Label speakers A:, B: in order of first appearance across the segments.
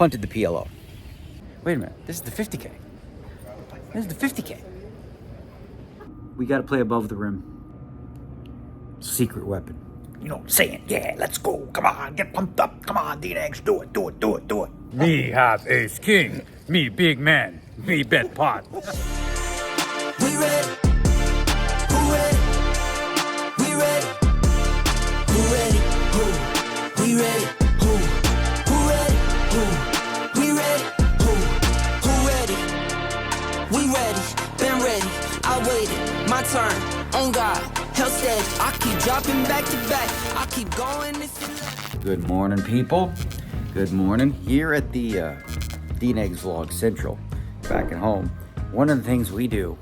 A: punted the PLO. Wait a minute, this is the 50K. This is the 50K. We gotta play above the rim. Secret weapon. You know what I'm saying? Yeah, let's go. Come on, get pumped up. Come on, DNegs, do it, do it, do it, do it.
B: Me have ace king. Me big man. Me bet pot.
C: We ready. Who ready? We ready. Who ready? Who? We ready. Who? Who ready? Who? We ready. Who? Who ready? We ready. Been ready. I waited. My turn. On God. Hell steady. I keep dropping back to back. I keep going.
A: Good morning, people. Good morning. Here at the DNegs Vlog Central, back at home, one of the things we do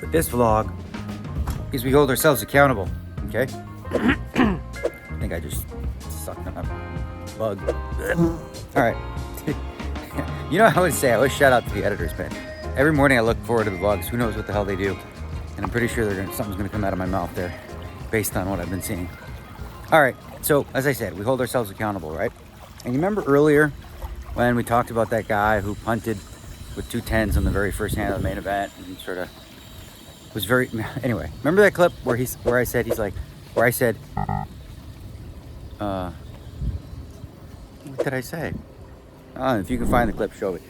A: with this vlog is we hold ourselves accountable, okay? I think I just sucked on a bug. All right. You know, I always shout out to the editors, man. Every morning I look forward to the vlogs. Who knows what the hell they do? And I'm pretty sure something's gonna come out of my mouth there based on what I've been seeing. All right, so as I said, we hold ourselves accountable, right? And you remember earlier when we talked about that guy who punted with 2 10s on the very first hand of the main event, and he sort of was very, anyway, remember that clip where I said, what did I say? If you can find the clip, show me.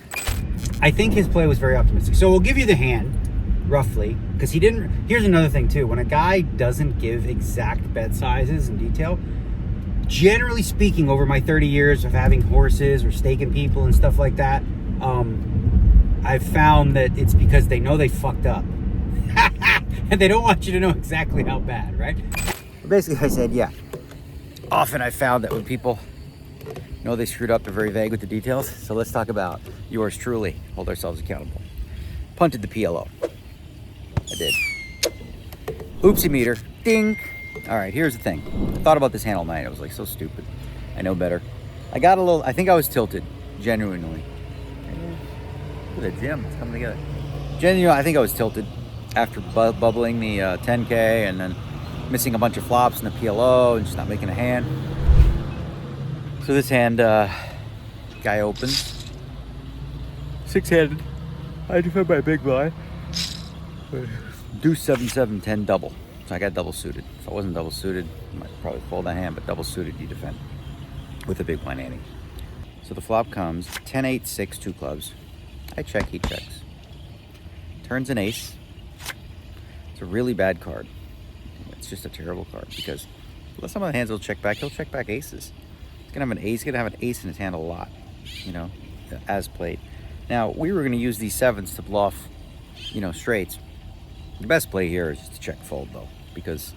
A: I think his play was very optimistic. So we'll give you the hand, roughly, because he didn't. Here's another thing too. When a guy doesn't give exact bet sizes and detail, generally speaking, over my 30 years of having horses or staking people and stuff like that, I've found that it's because they know they fucked up. And they don't want you to know exactly how bad, right? Basically, I said, yeah. Often I found that when people know they screwed up, they're very vague with the details. So let's talk about yours truly. Hold ourselves accountable. Punted the PLO. I did. Oopsie meter. Ding. All right, here's the thing. I thought about this hand all night. I was like, so stupid. I know better. I got a little, I think I was tilted. Genuinely. Look at the gym. It's coming together. Genuinely, I think I was tilted after bubbling the 10K and then missing a bunch of flops in the PLO and just not making a hand. So this hand, guy opens. 6-handed. I defend my big blind. Deuce 7-7-10 double. So I got double suited. If I wasn't double suited, I might probably fold that hand, but double suited you defend with a big blind ante. So the flop comes 10-8-6, 2 clubs. I check, he checks. Turns an ace. It's a really bad card. It's just a terrible card because some of the hands will check back. He'll check back aces. He's gonna have an ace. He's gonna have an ace in his hand a lot, you know, as played. Now we were gonna use these 7s to bluff, you know, straights. The best play here is just to check fold though, because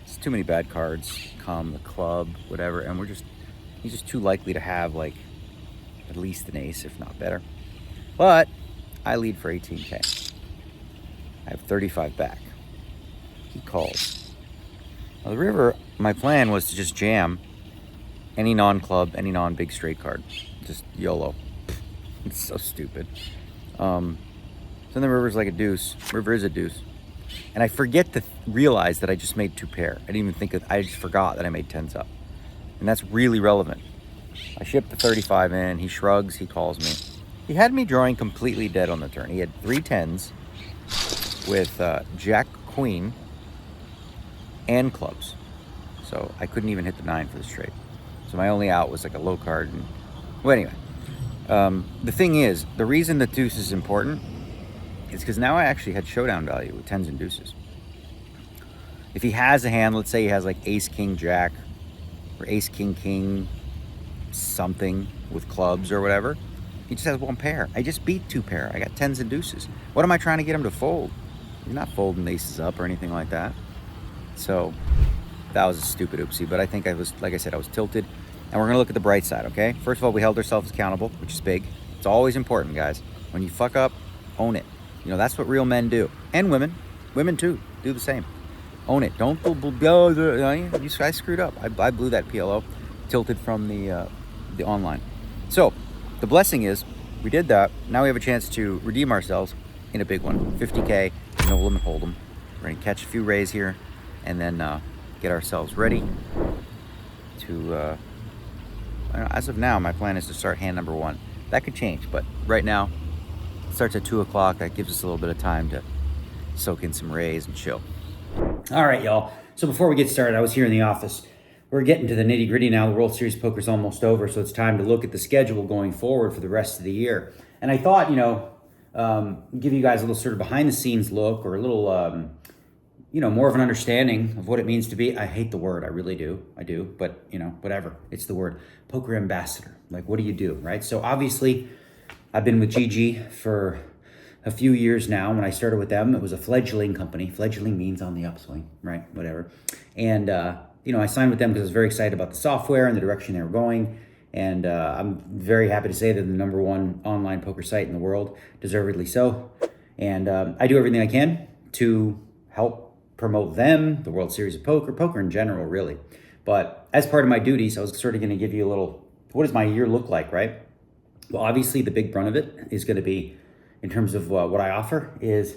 A: it's too many bad cards. Come the club, whatever, and he's just too likely to have like at least an ace, if not better. But I lead for 18K. I have 35 back. He calls. Now the river, my plan was to just jam any non-club, any non-big straight card. Just YOLO. It's so stupid. So the river's like a deuce. River is a deuce. And I forget to realize that I just made 2 pair. I didn't even think I just forgot that I made 10s up. And that's really relevant. I shipped the 35 in. He shrugs. He calls me. He had me drawing completely dead on the turn. He had 3 10s with Jack, Queen, and clubs. So I couldn't even hit the 9 for the straight. So my only out was like a low card. And, well, anyway. The thing is, the reason the deuce is important is because now I actually had showdown value with 10s and deuces. If he has a hand, let's say he has like ace, king, jack, or ace, king, king, something with clubs or whatever, he just has 1 pair. I just beat 2 pair. I got 10s and deuces. What am I trying to get him to fold? He's not folding aces up or anything like that. So that was a stupid oopsie, but I think I was, like I said, I was tilted. And we're gonna look at the bright side, okay? First of all, we held ourselves accountable, which is big. It's always important, guys. When you fuck up, own it. You know, that's what real men do. And women. Women too, do the same. Own it. Don't, I screwed up. I blew that PLO, tilted from the online. So, the blessing is, we did that. Now we have a chance to redeem ourselves in a big one. 50K, no limit hold'em. We're gonna catch a few rays here, and then get ourselves ready to, as of now, my plan is to start hand number 1. that could change, but right now it starts at 2 o'clock. That gives us a little bit of time to soak in some rays and chill. All right, y'all. So before we get started, I was here in the office. We're getting to the nitty gritty now. The World Series of Poker is almost over, so it's time to look at the schedule going forward for the rest of the year. And I thought, give you guys a little sort of behind the scenes look, or a little, more of an understanding of what it means to be, I hate the word, I really do, but whatever, it's the word, poker ambassador. Like, what do you do, right? So obviously, I've been with GG for a few years now. When I started with them, it was a fledgling company. Fledgling means on the upswing, right? Whatever. And, I signed with them because I was very excited about the software and the direction they were going. And I'm very happy to say they're the #1 online poker site in the world, deservedly so. And I do everything I can to help promote them, the World Series of Poker in general, really. But as part of my duties, I was sort of going to give you a little, what does my year look like, right? Well, obviously, the big brunt of it is going to be, in terms of what I offer, is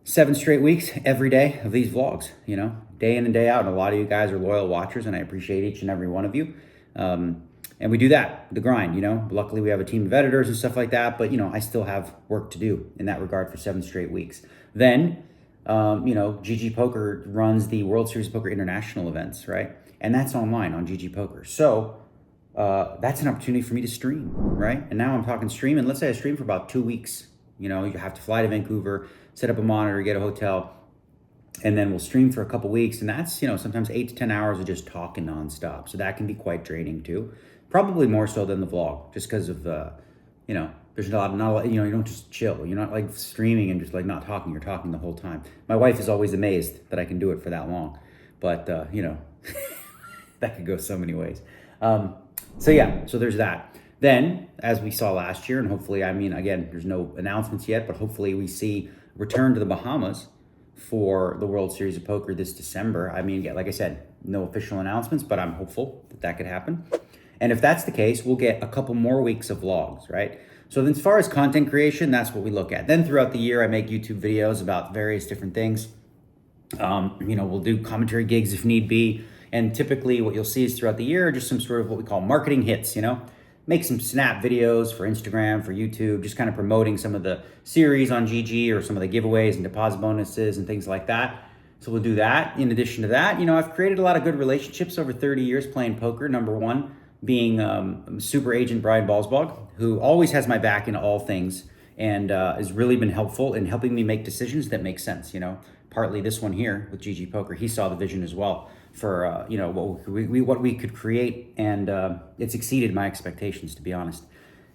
A: 7 straight weeks, every day of these vlogs, day in and day out. And a lot of you guys are loyal watchers, and I appreciate each and every one of you. And we do that, the grind, Luckily, we have a team of editors and stuff like that, but, I still have work to do in that regard for 7 straight weeks. Then, GG Poker runs the World Series of Poker International events, right? And that's online on GG Poker. So that's an opportunity for me to stream, right? And now I'm talking streaming. Let's say I stream for about 2 weeks. You have to fly to Vancouver, set up a monitor, get a hotel, and then we'll stream for a couple weeks. And that's, sometimes 8 to 10 hours of just talking nonstop. So that can be quite draining too. Probably more so than the vlog, just because of, there's not a lot, you don't just chill. You're not like streaming and just like not talking. You're talking the whole time. My wife is always amazed that I can do it for that long. But, that could go so many ways. So there's that. Then, as we saw last year, and hopefully, again, there's no announcements yet, but hopefully we see return to the Bahamas for the World Series of Poker this December. Like I said, no official announcements, but I'm hopeful that could happen. And if that's the case, we'll get a couple more weeks of vlogs, right? So then as far as content creation, that's what we look at. Then throughout the year, I make YouTube videos about various different things. We'll do commentary gigs if need be. And typically what you'll see is throughout the year, just some sort of what we call marketing hits, Make some snap videos for Instagram, for YouTube, just kind of promoting some of the series on GG or some of the giveaways and deposit bonuses and things like that. So we'll do that. In addition to that, I've created a lot of good relationships over 30 years playing poker. #1 being super agent Brian Balsbog, who always has my back in all things and has really been helpful in helping me make decisions that make sense, Partly this one here with GG Poker, he saw the vision as well for, what we could create, and it's exceeded my expectations, to be honest.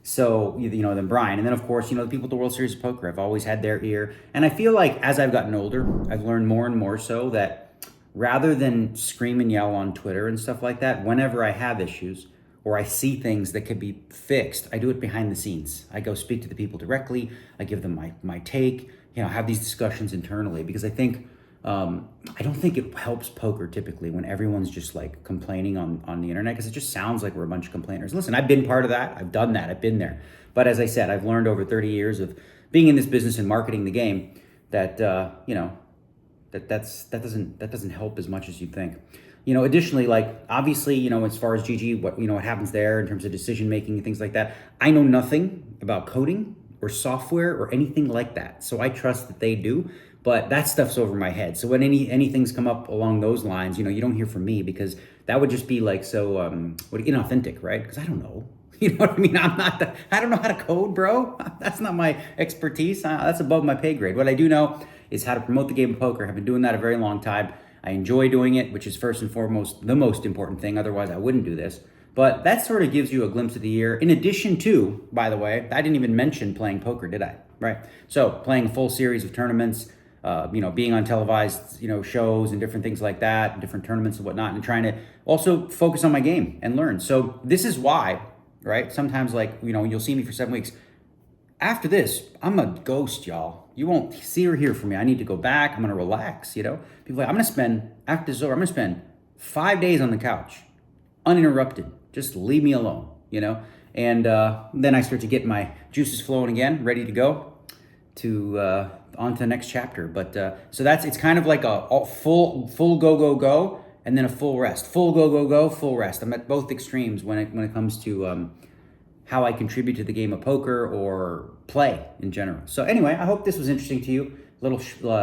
A: So, then Brian, and then of course, the people at the World Series of Poker, I've always had their ear. And I feel like as I've gotten older, I've learned more and more so that rather than scream and yell on Twitter and stuff like that, whenever I have issues, or I see things that could be fixed, I do it behind the scenes. I go speak to the people directly. I give them my take, have these discussions internally, because I think, I don't think it helps poker typically when everyone's just like complaining on the internet, because it just sounds like we're a bunch of complainers. Listen, I've been part of that. I've done that. I've been there. But as I said, I've learned over 30 years of being in this business and marketing the game that, that doesn't help as much as you'd think. Additionally, like obviously, as far as GG, what happens there in terms of decision making and things like that, I know nothing about coding or software or anything like that. So I trust that they do, but that stuff's over my head. So when anything's come up along those lines, you don't hear from me, because that would just be like so inauthentic, right? Because I don't know. You know what I mean? I don't know how to code, bro. That's not my expertise. That's above my pay grade. What I do know is how to promote the game of poker. I've been doing that a very long time. I enjoy doing it, which is first and foremost the most important thing. Otherwise, I wouldn't do this. But that sort of gives you a glimpse of the year. In addition to, by the way, I didn't even mention playing poker, did I? Right? So playing a full series of tournaments, being on televised, shows and different things like that, and different tournaments and whatnot, and trying to also focus on my game and learn. So this is why, right? Sometimes you'll see me for 7 weeks. After this, I'm a ghost, y'all. You won't see or hear from me. I need to go back. I'm going to relax, People are like, after this is over, I'm going to spend 5 days on the couch, uninterrupted. Just leave me alone, And then I start to get my juices flowing again, ready to go to on to the next chapter. But so it's kind of like a full go, and then a full rest. Full go, full rest. I'm at both extremes when it comes to how I contribute to the game of poker or play in general. So anyway, I hope this was interesting to you. Little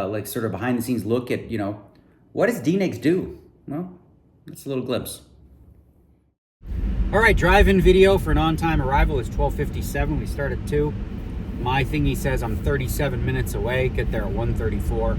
A: like sort of behind the scenes look at, you know, what does DNegs do? Well, that's a little glimpse. All right, drive-in video for an on-time arrival is 12:57. We start at 2. My thingy says I'm 37 minutes away. Get there at 1:34.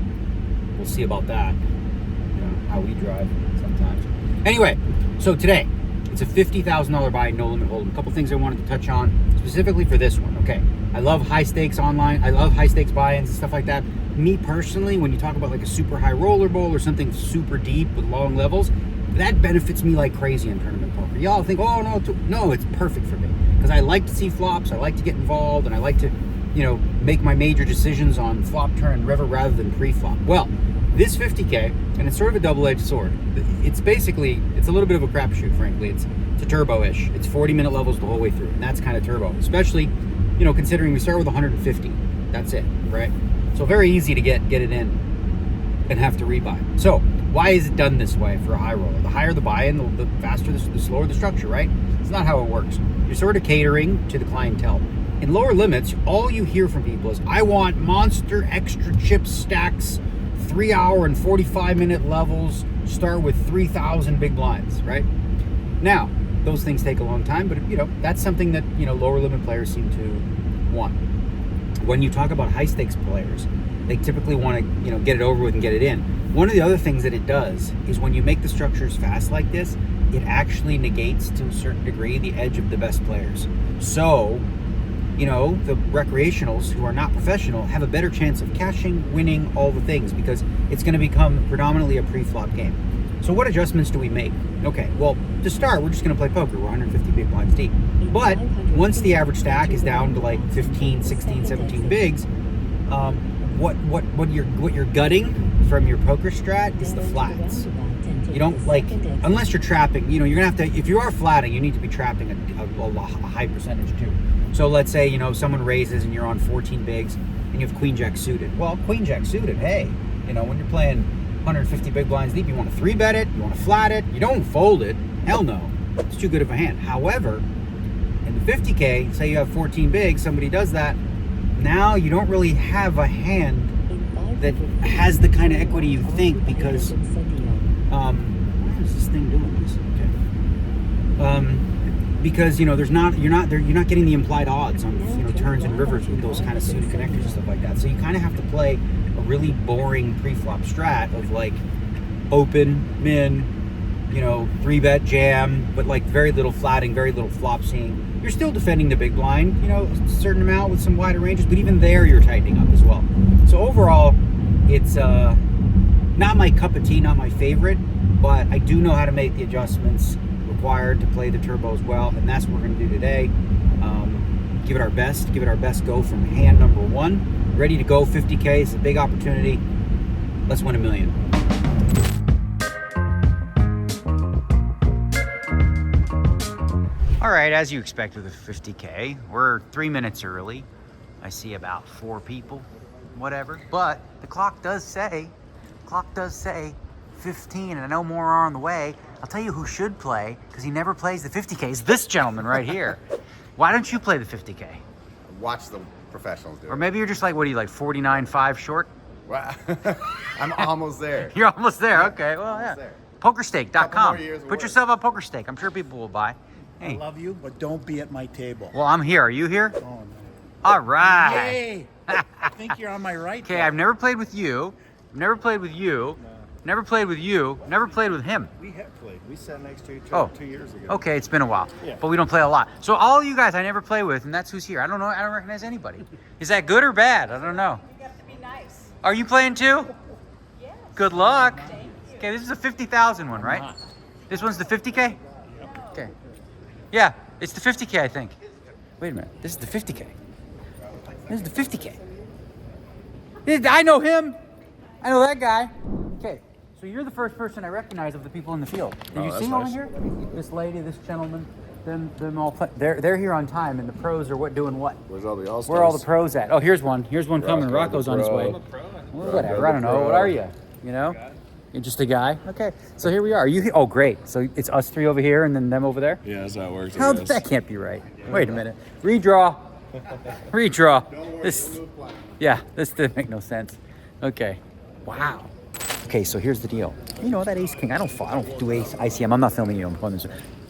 A: We'll see about that. You know, how we drive sometimes. Anyway, so today, it's a $50,000 buy, no limit hold'em. A couple things I wanted to touch on specifically for this one. Okay, I love high stakes online. I love high stakes buy-ins and stuff like that. Me personally, when you talk about like a super high roller bowl or something super deep with long levels, that benefits me like crazy in tournament poker. Y'all think, oh no, it's perfect for me because I like to see flops. I like to get involved, and I like to, you know, make my major decisions on flop, turn, river rather than pre-flop. Well, this 50K, and it's sort of a double-edged sword. It's basically, it's a little bit of a crapshoot, frankly. It's a turbo-ish. It's 40-minute levels the whole way through, and that's kind of turbo, especially, you know, considering we start with 150. That's it, right? So very easy to get it in and have to rebuy. So why is it done this way for a high roller? The higher the buy-in, the faster, the slower the structure, right? It's not how it works. You're sort of catering to the clientele. In lower limits, all you hear from people is, I want monster extra chip stacks, 3-hour and 45-minute levels, start with 3,000 big blinds, right? Now, those things take a long time, but you know, that's something that, you know, lower limit players seem to want. When you talk about high stakes players, they typically want to, you know, get it over with and get it in. One of the other things that it does is when you make the structures fast like this, it actually negates to a certain degree the edge of the best players. So, you know, the recreationals who are not professional have a better chance of cashing, winning, all the things, because it's going to become predominantly a pre-flop game. So what adjustments do we make? Okay, well, to start, we're just going to play poker. We're 150 big blinds deep. But once the average stack is down to like 15, 16, 17 bigs, what you're gutting from your poker strat is the flats. You don't, like, unless you're trapping, you know, you're gonna have to, if you are flatting, you need to be trapping a high percentage too. So let's say, you know, someone raises and you're on 14 bigs and you have queen jack suited. Well, queen jack suited, hey, you know, when you're playing 150 big blinds deep, you want to 3-bet it, you want to flat it, you don't fold it. Hell no, it's too good of a hand. However, in the 50K, say you have 14 bigs, somebody does that, now you don't really have a hand that has the kind of equity you think, because why is this thing doing this? Okay. Because, you know, you're not getting the implied odds on, you know, turns and rivers with those kind of suited connectors and stuff like that. So you kind of have to play a really boring pre-flop strat of like open, min, you know, 3-bet jam, but like very little flatting, very little flop seeing. You're still defending the big blind, you know, a certain amount with some wider ranges, but even there you're tightening up as well. So overall, it's not my cup of tea, not my favorite, but I do know how to make the adjustments required to play the turbo as well, and that's what we're going to do today. Give it our best go from hand number 1. Ready to go, 50K, it's a big opportunity. Let's win $1 million. All right, as you expect with a 50K, we're 3 minutes early. I see about 4 people, whatever, but the clock does say 15, and I know more are on the way. I'll tell you who should play, because he never plays the 50K, is this gentleman right here. Why don't you play the 50K?
D: Watch the professionals do it.
A: Or maybe you're just like, what are you, like 49.5 short?
D: Wow. I'm almost there.
A: You're almost there, okay, well, yeah.
D: There.
A: Pokerstake.com.
D: Put
A: Put yourself on PokerStake. I'm sure people will buy. Hey.
E: I love you, but don't be at my table.
A: Well, I'm here. Are you here?
E: Oh, no.
A: All right.
E: Yay! I think you're on my right.
A: Okay, I've never played with you. Never played with you. Never played with you. Never played with him.
E: We have played. We sat next to each
A: Oh.
E: other 2 years ago.
A: Okay, it's been a while.
E: Yeah.
A: But we don't play a lot. So all you guys I never play with, and that's who's here. I don't know. I don't recognize anybody. Is that good or bad? I don't know.
F: You have to be nice.
A: Are you playing too?
F: Yes.
A: Good luck.
F: Thank you.
A: Okay, this is a 50,000 one, right? This one's the 50K? Okay. Yeah, it's the 50K, I think. Wait a minute. This is the 50K. This is the 50K. I know him. I know that guy. Okay, so you're the first person I recognize of the people in the field. Did you
D: that's
A: see him over
D: nice.
A: here? This lady, this gentleman, them all. They're here on time, and the pros are doing what?
D: Where's all the all-stars?
A: Where are all the pros at? Oh, here's one. Here's one coming.
D: Rocco,
A: Rocco's on his way.
D: the
A: Well, whatever. I don't know. What are you? You know?
F: You're just a guy? Okay. So here we are. You? Oh, great. So it's us three over here and then them over there?
G: Yeah, that's how it works. I
F: How
G: guess.
F: that can't be right. Wait a minute. Redraw. Redraw. This didn't make no sense. Okay. Wow. Okay, so here's the deal. You know that ace king. I don't do ace ICM. I'm not filming you. I'm calling this.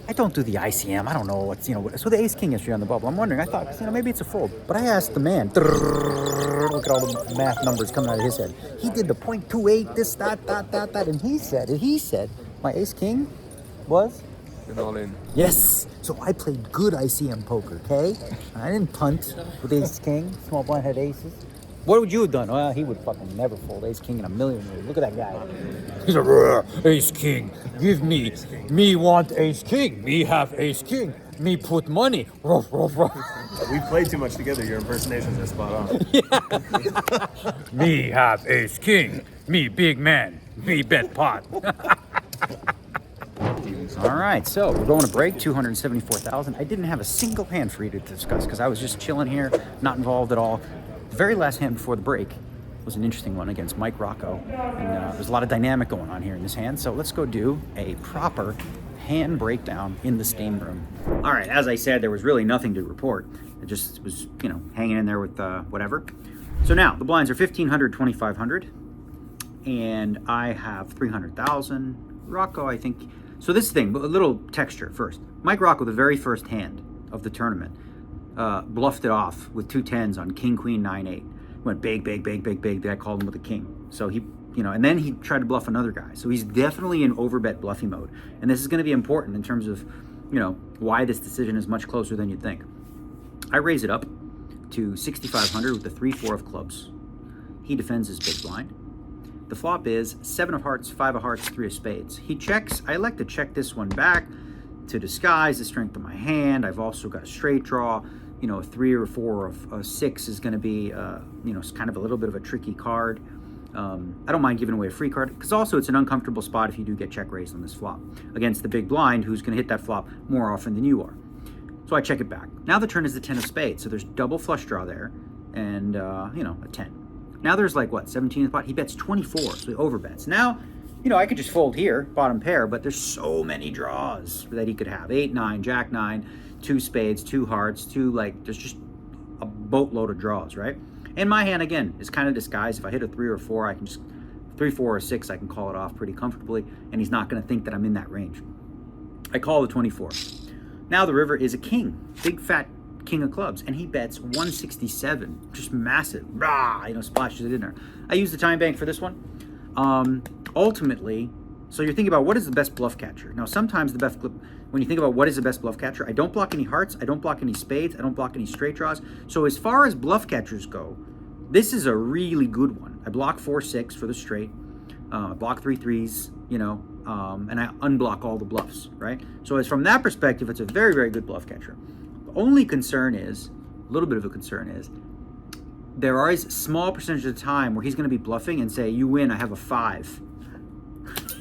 F: I don't do the ICM. I don't know what's So the ace king history on the bubble. I'm wondering. I thought maybe it's a fold. But I asked the man. Look at all the math numbers coming out of his head. He did the 0.28. This that, and he said my ace king was.
G: Been all in.
F: Yes. So I played good ICM poker, okay? I didn't punt with ace king. Small blind had aces. What would you have done? Well, he would fucking never fold ace king in a million years. Look at that guy. He's a ace king. Give me. Me want ace king. Me have ace king. Me put money. Ruff, ruff, ruff.
G: We played too much together. Your impersonations are spot on.
B: Me have ace king. Me big man. Me bet pot.
F: All right, so we're going to break, 274,000. I didn't have a single hand for you to discuss because I was just chilling here, not involved at all. The very last hand before the break was an interesting one against Mike Rocco, and there's a lot of dynamic going on here in this hand. So let's go do a proper hand breakdown in the steam room. All right, as I said, there was really nothing to report. It just was, hanging in there with whatever. So now the blinds are 1,500, 2,500, and I have 300,000. Rocco, I think. So this thing, a little texture first. Mike Rocco, the very first hand of the tournament, bluffed it off with 2 10s on king, queen, 9, 8. Went big, big, big, big, big. Then I called him with a king. So he, and then he tried to bluff another guy. So he's definitely in overbet bluffy mode. And this is going to be important in terms of, why this decision is much closer than you'd think. I raise it up to 6,500 with the 3-4 of clubs. He defends his big blind. The flop is 7 of hearts, 5 of hearts, 3 of spades. He checks. I like to check this one back to disguise the strength of my hand. I've also got a straight draw. A 3 or 4 of 6 is going to be, kind of a little bit of a tricky card. I don't mind giving away a free card because also it's an uncomfortable spot if you do get check raised on this flop against the big blind who's going to hit that flop more often than you are. So I check it back. Now the turn is the 10 of spades. So there's double flush draw there and, a 10. Now there's 17 in the pot. He bets 24, so he overbets. Now, I could just fold here, bottom pair, but there's so many draws that he could have. 8, 9, jack 9, 2 spades, 2 hearts, 2, there's just a boatload of draws, right? And my hand, again, is kind of disguised. If I hit a 3 or 4, I can just, 3, 4, or 6, I can call it off pretty comfortably, and he's not going to think that I'm in that range. I call the 24. Now the river is a king, big fat king of clubs, and he bets 167, just massive. Rah, splashes it in there. I use the time bank for this one. Ultimately, so you're thinking about what is the best bluff catcher. Now, sometimes the best, when you think about what is the best bluff catcher, I don't block any hearts, I don't block any spades, I don't block any straight draws. So as far as bluff catchers go, this is a really good one. I block 4-6 for the straight. I block 3 3s, and I unblock all the bluffs, right? So as from that perspective, it's a very, very good bluff catcher. Only concern is, a little bit of a concern is, there is a small percentage of the time where he's going to be bluffing and say, you win, I have a 5.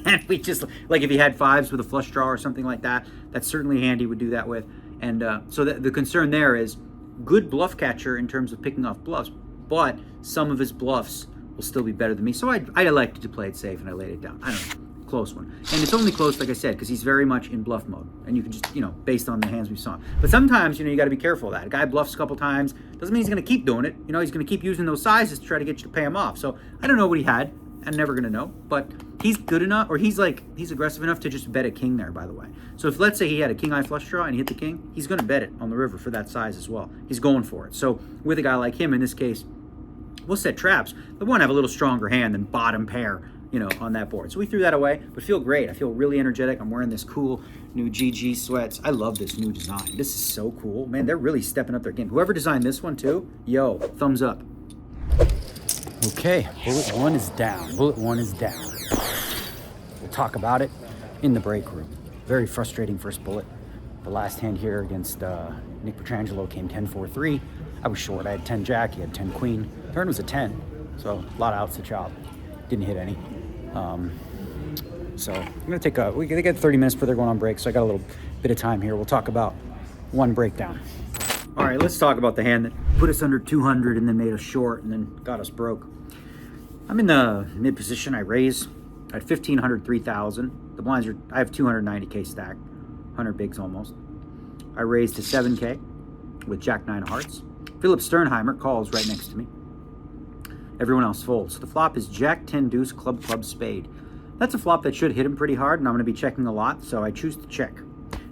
F: And we just, if he had 5s with a flush draw or something like that, that's certainly a hand he would do that with. And so the concern there is good bluff catcher in terms of picking off bluffs, but some of his bluffs will still be better than me. So I elected to play it safe and I laid it down. I don't know. Close one. And it's only close, like I said, because he's very much in bluff mode. And you can just, based on the hands we saw. But sometimes, you got to be careful of that. A guy bluffs a couple times. Doesn't mean he's going to keep doing it. He's going to keep using those sizes to try to get you to pay him off. So I don't know what he had. I'm never going to know. But he's good enough, or he's aggressive enough to just bet a king there, by the way. So if, let's say he had a king-eye flush draw and he hit the king, he's going to bet it on the river for that size as well. He's going for it. So with a guy like him, in this case, we'll set traps. But we want to have a little stronger hand than bottom pair, on that board. So we threw that away, but feel great. I feel really energetic. I'm wearing this cool new GG sweats. I love this new design. This is so cool. Man, they're really stepping up their game. Whoever designed this one too, yo, thumbs up. Okay, bullet 1 is down. Bullet 1 is down. We'll talk about it in the break room. Very frustrating first bullet. The last hand here against Nick Petrangelo came 10-4-3. I was short. I had 10 jack. He had 10 queen. Turn was a 10, so a lot of outs to chop. Didn't hit any. So I'm gonna take we got 30 minutes before they're going on break, so I got a little bit of time here. We'll talk about one breakdown. All right, let's talk about the hand that put us under 200 and then made us short and then got us broke. I'm in the mid position. I raise. At 1,500, 3,000. The blinds are, I have 290K stacked, 100 bigs almost. I raised to 7K with Jack 9 of hearts. Philip Sternheimer calls right next to me. Everyone else folds. So the flop is Jack 10 deuce club spade. That's a flop that should hit him pretty hard, and I'm going to be checking a lot, so I choose to check.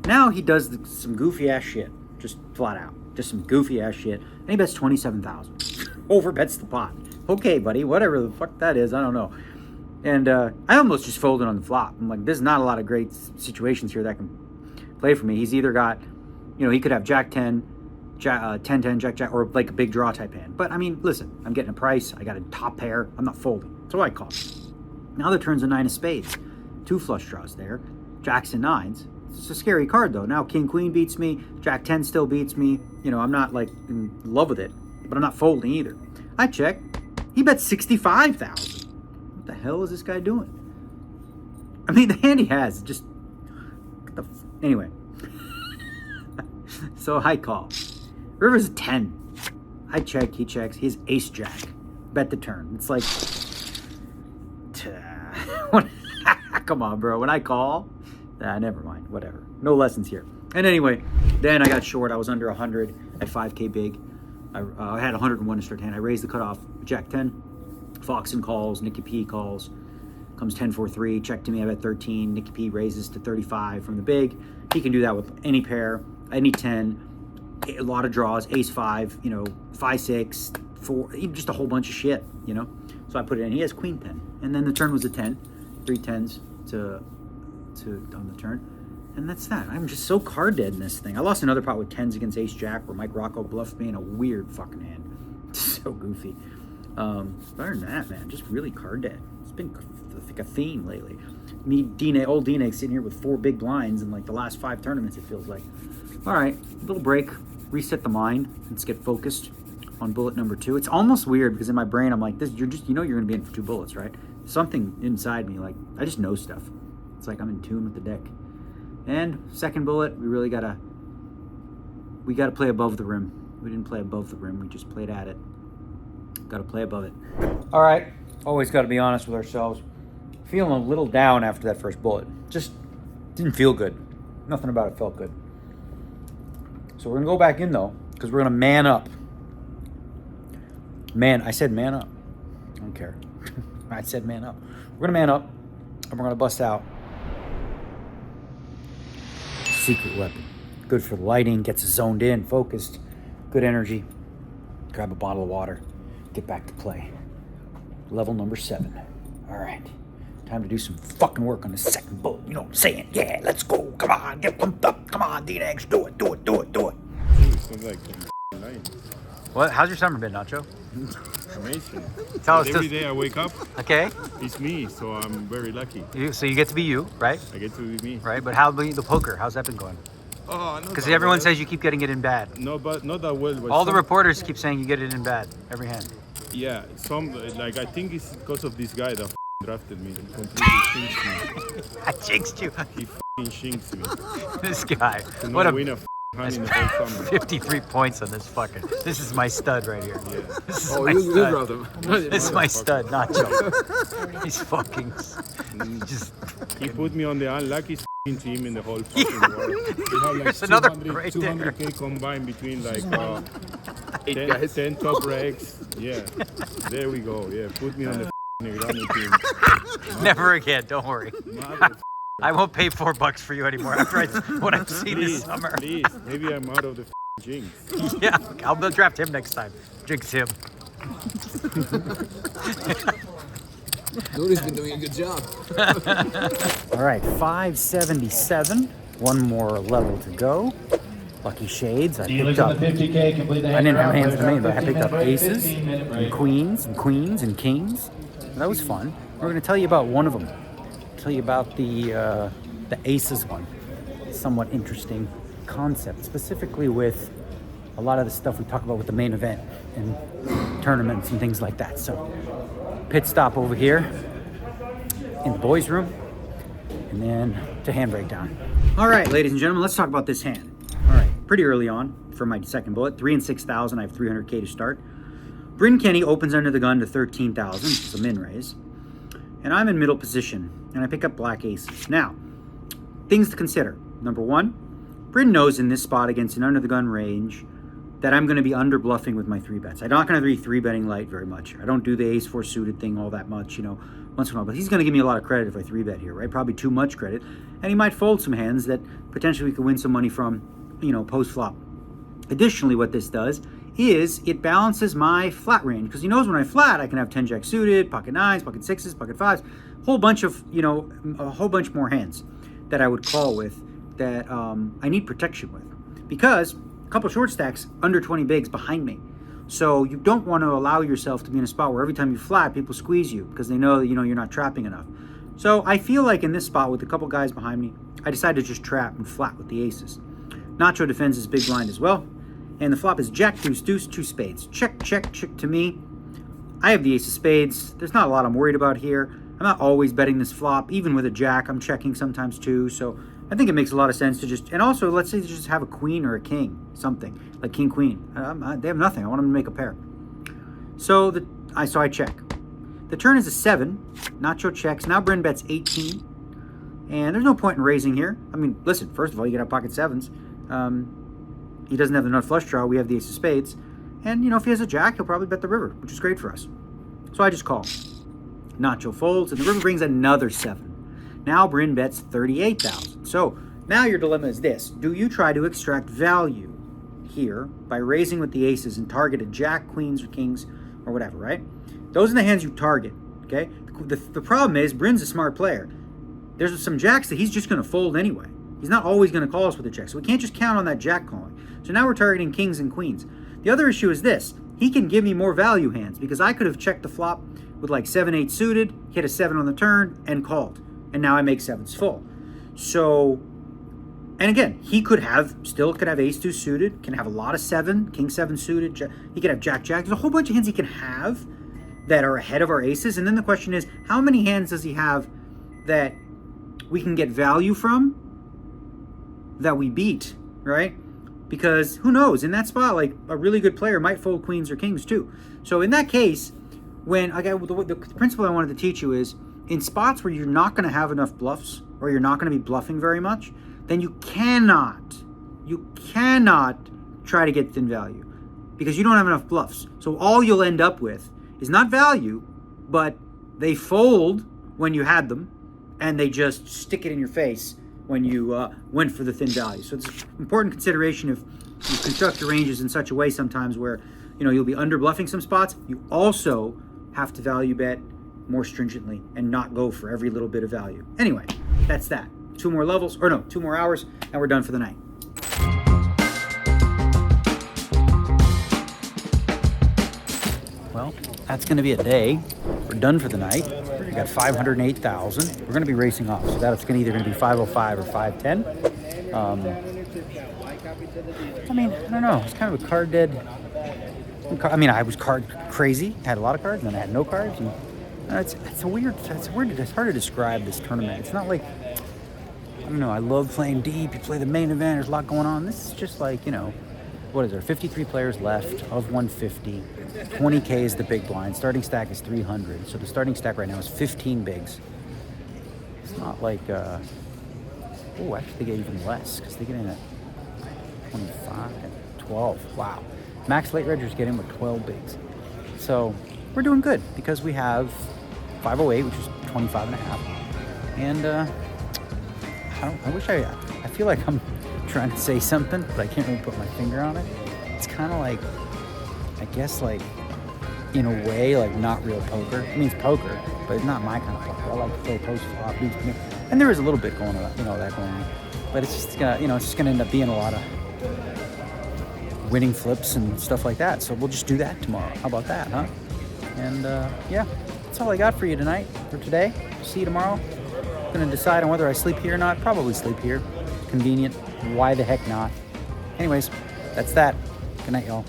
F: Now he does some goofy ass shit, just flat out, just some goofy ass shit, and he bets 27,000. Overbets the pot. Okay, buddy, whatever the fuck that is, I don't know. And I almost just folded on the flop. I'm like, there's not a lot of great situations here that can play for me. He's either got, you know, he could have Jack 10, 10-10, Jack, or like a big draw type hand. But I mean, listen, I'm getting a price. I got a top pair. I'm not folding. So I call. Now the turn's a 9 of spades. 2 flush draws there. Jacks and 9s. It's a scary card though. Now King Queen beats me. Jack 10 still beats me. You know, I'm not like in love with it, but I'm not folding either. I check. He bets 65,000. What the hell is this guy doing? I mean, the hand he has just anyway. So I call. River's a 10. I check, he checks. He has ace jack. Bet the turn. It's like, come on, bro. When I call, never mind. Whatever. No lessons here. And anyway, then I got short. I was under 100 at 5K big. I had 101 to start hand. I raised the cutoff. Jack 10. Foxen calls. Nicky P calls. Comes 10-4-3. Check to me. I bet 13. Nicky P raises to 35 from the big. He can do that with any pair, any 10. A lot of draws, ace 5, you know, 5-6, 4, just a whole bunch of shit, you know. So I put it in. He has queen 10, and then the turn was a 10, 3 10s to on the turn, and that's that. I'm just so card dead in this thing. I lost another pot with 10s against ace jack where Mike Rocco bluffed me in a weird fucking hand. So goofy. Other than that, man, just really card dead. It's been like a theme lately. Me, old DNegs sitting here with 4 big blinds in like the last 5 tournaments. It feels like. All right, little break. Reset the mind. Let's get focused on bullet number 2. It's almost weird because in my brain I'm like, this. You're just, you know, you're gonna be in for 2 bullets, right? Something inside me, like I just know stuff. It's like I'm in tune with the deck. And second bullet, we gotta play above the rim. We didn't play above the rim. We just played at it. Got to play above it. All right. Always got to be honest with ourselves. Feeling a little down after that first bullet. Just didn't feel good. Nothing about it felt good. So we're going to go back in, though, because we're going to man up. I said man up. I don't care. I said man up. We're going to man up, and we're going to bust out secret weapon. Good for the lighting, gets us zoned in, focused, good energy. Grab a bottle of water, get back to play. Level number 7. All right. Time to do some fucking work on the second bullet. You know what I'm saying? Yeah, let's go. Come on, get pumped up. Come on, DNegs, do it.
H: Sounds like nice.
F: What? How's your summer been, Nacho?
H: Amazing.
F: Tell us.
H: Every day I wake up,
F: Okay.
H: it's me, so I'm very lucky.
F: So you get to be you, right?
H: I get to be me.
F: Right. But how about the poker? How's that been going?
H: Oh,
F: Because everyone says you keep getting it in bad.
H: No, but not that well. But
F: All the reporters keep saying you get it in bad every hand.
H: Yeah, like I think it's because of this guy that drafted me. He completely shinks me.
F: I jinxed you.
H: He shinks me.
F: This guy.
H: To
F: What
H: not
F: a
H: win a hand in the whole summer.
F: 53 points on this fucking. This is my stud right here.
H: Yeah.
F: This is my stud. This is my stud, Nacho. He's fucking just.
H: He put me on the unlucky team in the whole fucking world. We have like
F: There's another
H: 200,
F: right there.
H: 200K combined between like 10 top ranks. Yeah, there we go. Yeah, put me on the Negreanu team.
F: Never again. Don't worry.
H: Mother
F: I won't pay $4 for you anymore after what I've seen this
H: please,
F: summer.
H: please. Maybe I'm out of the jinx.
F: Yeah, I'll draft him next time. Jinx him.
I: Nobody's been doing a good job.
F: All right, 577. One more level to go. Lucky shades. I picked up. I didn't have hands to me, but I picked up aces and queens and queens and kings. That was fun. We're going to tell you about one of them. Tell you about the aces one. Somewhat interesting concept, specifically with a lot of the stuff we talk about with the main event and tournaments and things like that. So, pit stop over here in the boys' room, and then to hand breakdown. All right, ladies and gentlemen, let's talk about this hand. All right, pretty early on for my second bullet, 3 and 6,000. I have 300K to start. Bryn Kenny opens under the gun to 13,000, which is a min raise. and I'm in middle position, and I pick up black aces. Now, things to consider. Number one, Bryn knows in this spot against an under-the-gun range that I'm going to be under-bluffing with my 3-bets. I'm not going to be 3-betting light very much. I don't do the ace-4 suited thing all that much, once in a while. But he's going to give me a lot of credit if I 3-bet here, right? Probably too much credit. And he might fold some hands that potentially we could win some money from, post-flop. Additionally, what this does is it balances my flat range, because he knows when I flat, I can have 10-jack suited, pocket 9s, pocket 6s, pocket 5s, a whole bunch more hands that I would call with that I need protection with, because a couple short stacks under 20 bigs behind me. So you don't want to allow yourself to be in a spot where every time you flat, people squeeze you because they know that you're not trapping enough. So I feel like in this spot with a couple guys behind me, I decided to just trap and flat with the aces. Nacho defends his big blind as well. And the flop is jack, deuce, deuce, 2 spades. Check, check, check to me. I have the ace of spades. There's not a lot I'm worried about here. I'm not always betting this flop. Even with a jack, I'm checking sometimes too. So I think it makes a lot of sense to just, and also let's say just have a queen or a king, something like king, queen. They have nothing. I want them to make a pair. So I check. The turn is a 7. Nacho checks. Now Bryn bets 18. And there's no point in raising here. I mean, listen, first of all, you can have pocket 7s. He doesn't have the nut flush draw. We have the ace of spades. And, if he has a jack, he'll probably bet the river, which is great for us. So I just call. Nacho folds, and the river brings another 7. Now Bryn bets 38,000. So now your dilemma is this. Do you try to extract value here by raising with the aces and target a jack, queens, or kings, or whatever, right? Those are the hands you target, okay? The problem is Bryn's a smart player. There's some jacks that he's just going to fold anyway. He's not always going to call us with a check, so we can't just count on that jack calling. So now we're targeting kings and queens. The other issue is this. He can give me more value hands because I could have checked the flop with like 7-8 suited, hit a 7 on the turn, and called. And now I make 7s full. So, and again, he could have ace-2 suited, can have a lot of 7, king 7 suited, he could have jack-jack. There's a whole bunch of hands he can have that are ahead of our aces. And then the question is, how many hands does he have that we can get value from that we beat, right? Because who knows, in that spot, like a really good player might fold queens or kings too. So in that case, the principle I wanted to teach you is in spots where you're not going to have enough bluffs or you're not going to be bluffing very much, then you cannot try to get thin value because you don't have enough bluffs. So all you'll end up with is not value, but they fold when you had them and they just stick it in your face when you went for the thin value. So it's an important consideration if you construct your ranges in such a way sometimes where you'll be under bluffing some spots. You also have to value bet more stringently and not go for every little bit of value. Anyway, that's that. 2 more hours, and we're done for the night. Well, that's going to be a day. We're done for the night. We got 508,000. We're going to be racing off, so that's either going to be 505 or 510. I don't know. It's kind of a card dead. I was card crazy. Had a lot of cards, and then I had no cards. And it's weird. It's hard to describe this tournament. It's not like, I don't know. I love playing deep. You play the main event. There's a lot going on. This is just like, what is there? 53 players left of 150. 20K is the big blind. Starting stack is 300. So the starting stack right now is 15 bigs. It's not like, actually they get even less because they get in at 25 and 12. Wow. Max late reggers get in with 12 bigs. So we're doing good because we have 508, which is 25 and a half. And I feel like I'm trying to say something, but I can't really put my finger on it. It's kind of like, I guess like, in a way, like not real poker. I mean, it's poker, but it's not my kind of poker. I like to play post-flop. And there is a little bit going on, that going on. But it's just gonna end up being a lot of winning flips and stuff like that. So we'll just do that tomorrow. How about that, huh? And that's all I got for you tonight, for today. See you tomorrow. I'm gonna decide on whether I sleep here or not. Probably sleep here. Convenient. Why the heck not? Anyways, that's that. Good night, y'all.